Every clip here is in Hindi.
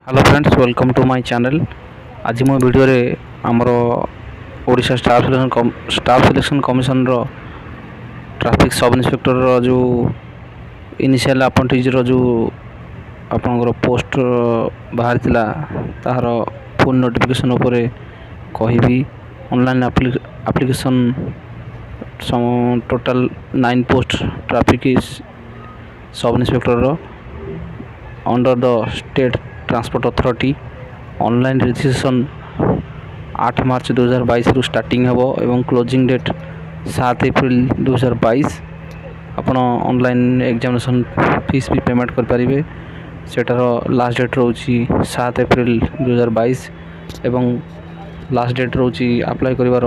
Hello friends, welcome to my channel. आज मो वीडियो रे हमरो ओडिशा स्टाफ सिलेक्शन कमिशन रो ट्रैफिक सब इंस्पेक्टर रो जो इनिशियल अपॉइंटेज रो जो आपनकर पोस्ट बाहर थिला तार फुल नोटिफिकेशन ऊपर कहबी। Online application total 9 post traffic sub inspector रो under the state transport authority. Online registration 8 March 2022 रु स्टार्टिंग हेबो एवं क्लोजिंग डेट 7 अप्रैल 2022। आपण ऑनलाइन एग्जामिनेशन फीस भी पेमेंट कर पारिबे। सेटार लास्ट डेट रोची 7 अप्रैल 2022 एवं लास्ट डेट रोची अप्लाई करिवार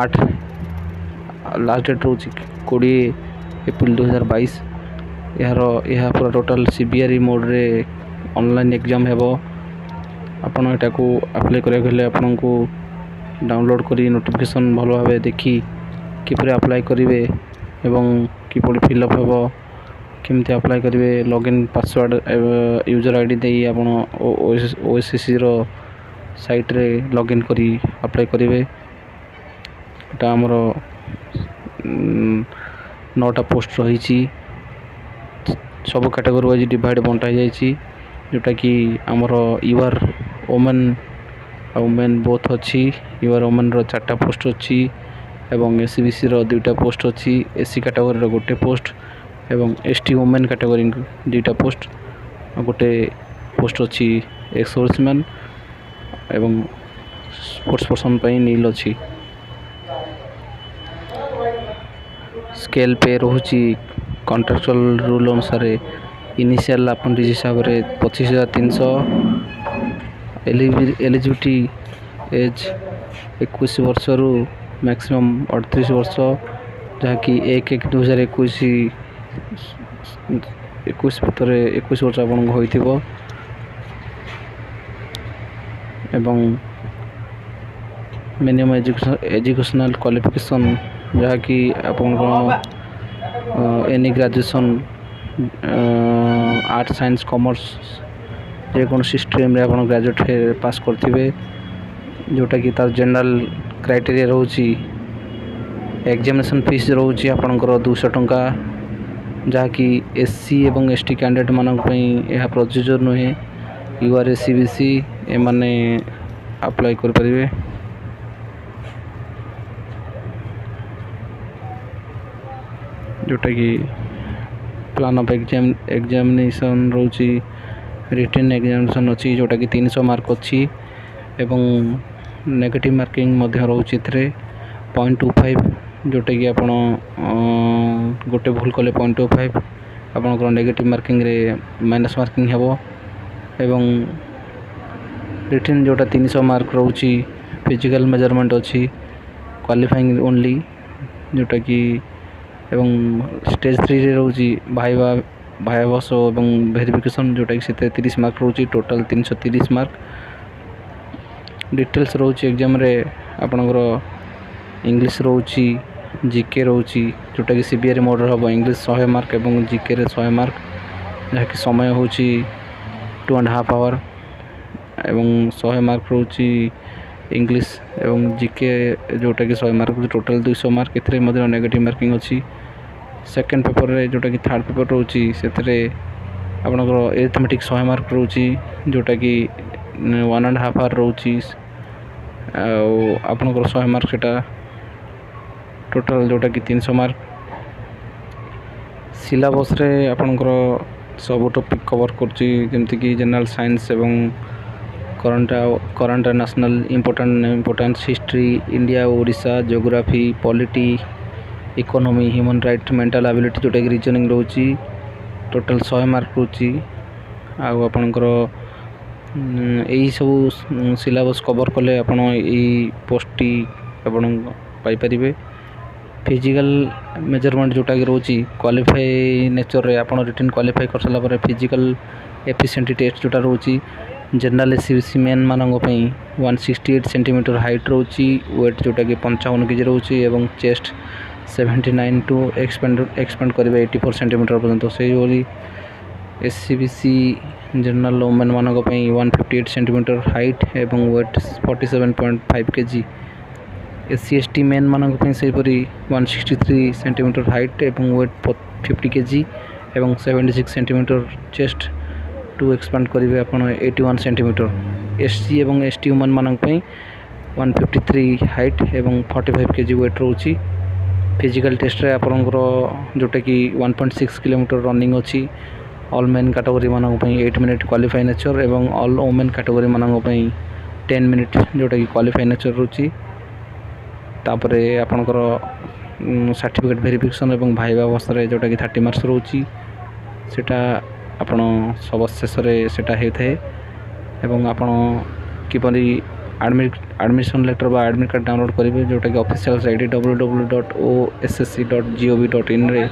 8 लास्ट डेट रोची 20 अप्रैल 2022। यह पूरा टोटल सीबीआरई मोड रे ऑनलाइन एग्जाम हेबो। आपण एटा को अप्लाई करिया गेले आपण को डाउनलोड करी नोटिफिकेशन भलो भाबे देखी किपरे अप्लाई करिवे एवं किपरि फिल अप हेबो, केमते अप्लाई करिवे, लॉगिन पासवर्ड यूजर आईडी देई आपण ओएसएससी रो साइट रे लॉगिन करी अप्लाई करिवे। एटा हमरो 9टा पोस्ट रही सब कैटेगरी वाइज डिवाइड बंटा जाइए, जोटा कि आमर यूआर वोमेन और मेन बोथ अच्छी। यूआर वोमेन रो 4टा पोस्ट अच्छी एवं एससीबीसी रो 2टा पोस्ट अच्छी। एससी कैटेगरी रो 1 पोस्ट एवं एसटी वोमेन कैटेगरी 2टा पोस्ट और 1 पोस्ट अच्छी एक्स सर्विसमैन एवं स्पोर्ट्स पर्सन पे नील अच्छी। स्केल पे रोची कॉन्ट्रैक्चुअल रूल अनुसार इनिशियल अपॉइंटेज हिसाब से 25,300। एलिजिबिलिटी एज 21 वर्ष रु मैक्सिमम 38 वर्ष, जहाँकि 1/1/2021 भितर 21 वर्ष आपन होइथिबो एवं मिनिमम एजुकेशनल क्वालिफिकेशन जहाँकि आपन any graduation art science commerce जेकोसी स्ट्रीम रे आपन ग्रेजुएट पास करथिबे, जोटा कि तार जनरल क्राइटेरिया रहउची। एग्जामिनेशन फीस रहउची आपनकर 200 टंका, जहाँकि एससी एवं एसटी कैंडिडेट मानक पई यह प्रोसीजर नुहे। यूआर एससीबीसी ए माने अप्लाई कर परिबे। जोटा कि प्लान ऑफ एग्जामिनेशन रोची रिटन एग्जामिनेशन अच्छी, जोटा कि 300 मार्क अच्छी एवं नेगेटिव मार्किंग मध्य रोची 0.25, जोटा कि आपण गोटे भूल कले 0.25 आपनकर नेगेटिव मार्किंग रे माइनस मार्किंग हेबो एवं रिटन जोटा 300 मार्क रोची। फिजिकल मेजरमेंट अच्छी क्वालिफाइंग ओनली, जोटा कि एवं स्टेज 3 रे रोची भाइवास एवं वेरिफिकेशन, जोटा कि 30 मार्क रोची। Total 330 mark. डिटेल्स रोची एग्जाम रे आपनकर इंग्लिश रोची, जीके रोची, जोटा कि सीबीआरई मोड हम इंग्लिश 100 मार्क एवं जीके रे 100 मार्क, जहाँकि समय होची 2.5 आवर एवं 100 मार्क रोची इंग्लिश एवं जीके, जोटा कि 100 मार्क टोटल 200 मार्क। एथरे मध्य नेगेटिव मार्किंग अच्छी। सेकेंड पेपर रे जोटा कि थर्ड पेपर रोची सेतरे आपनकर एरिथमेटिक 100 मार्क रोची, जोटा कि 1.5 आवर रोची आपनकर 100 मार्क सेटा टोटल, जोटा कि 300 मार्क। सिलेबस रे आपनकर सब टॉपिक कवर करची, जेमति कि जनरल साइंस एवं current national importance, history, India Odisha, geography, polity, economy, human right, mental ability, जोटा कि रीजनिंग रोची। टोटल 100 मार्क रोची। आउ आपनकर एही सब सिलेबस कवर कले आपण एही पोस्टटी आपण पाई परिबे। फिजिकल मेजरमेंट जोटा कि रोची क्वालिफाई नेचर रे आपण रिटन क्वालिफाई कर सला पर फिजिकल एफिशिएंसी टेस्ट जोटा रोची। जनरल एससीबीसी मेन मानक पई 168 सेंटीमीटर हाइट रोची। वेट जोटा कि 55 केजी रोची एवं चेस्ट 79 टू एक्सपेंड करिवे 84 सेंटीमीटर पर्यंत। से SCBC जनरल वुमेन मान 158 सेंटीमीटर हाइट एवं वेट 47.5 kg। SC/ST मेन मान सेपरी 163 सेंटीमीटर हाइट एवं वेट 50 kg एवं 76 सेंटीमीटर चेस्ट टू एक्सपांड करेंगे आपन 81 सेंटीमीटर। SC एवं ST वुमेन मान 153 हाइट एवं 45 kg वेट रोची। फिजिकल टेस्ट रे आपनकर जोटा कि 1.6 किलोमीटर रनिंग अच्छी। ऑल मेन कैटेगरी मान 8 मिनट क्वालिफाई नेचर एवं ऑल वुमेन कैटेगरी मान 10 मिनट जोटा कि क्वालिफाई नेचर रोची। तापरे आपनकर सर्टिफिकेट वेरिफिकेशन एवं भाइबा अवस्था रे जोटा कि 30 मार्क्स रोची। सेटा आपण सब शेष सेटा होता है एवं आपण किपरि एडमिशन लेटर बा एडमिट कार्ड डाउनलोड करेंगे जोटा कि ऑफिशियल साइट www.ossc.gov.in रे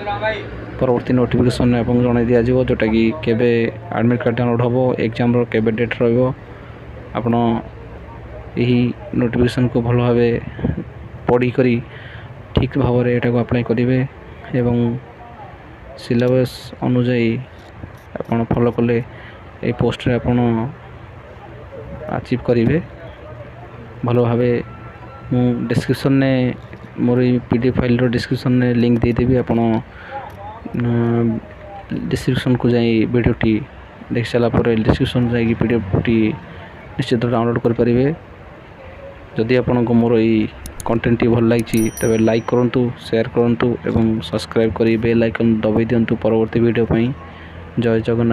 परवर्ती नोटिफिकेशन आपन जणाई दिया जिवो जोटा कि केबे एडमिट कार्ड डाउनलोड हबो एग्जाम रो केबे डेट रहबो। आपण यही नोटिफिकेशन को भल भावे पढ़ी करी ठीक भाव में एटा को अप्लाई करेंगे एवं सिलेबस अनुजाई आपन फॉलो कले ए पोस्ट रे आपन अचीव करेंगे भल भाव। मु डिस्क्रिप्शन ने मोर PDF फाइल रो डिस्क्रिप्शन ने लिंक दे देबी आपन डिस्क्रिप्शन को जाई वीडियो टी देख सारा पर डिस्क्रिप्शन जाई PDF टी निश्चित डाउनलोड कर पारिबे। जदि आपन को मोर ई कंटेंट भल लगी तबे लाइक करंतु शेयर करंतु एवं सब्सक्राइब करी बेल आइकन दबाई दियंतु परवर्ती वीडियो पई। जय जगन्नाथ।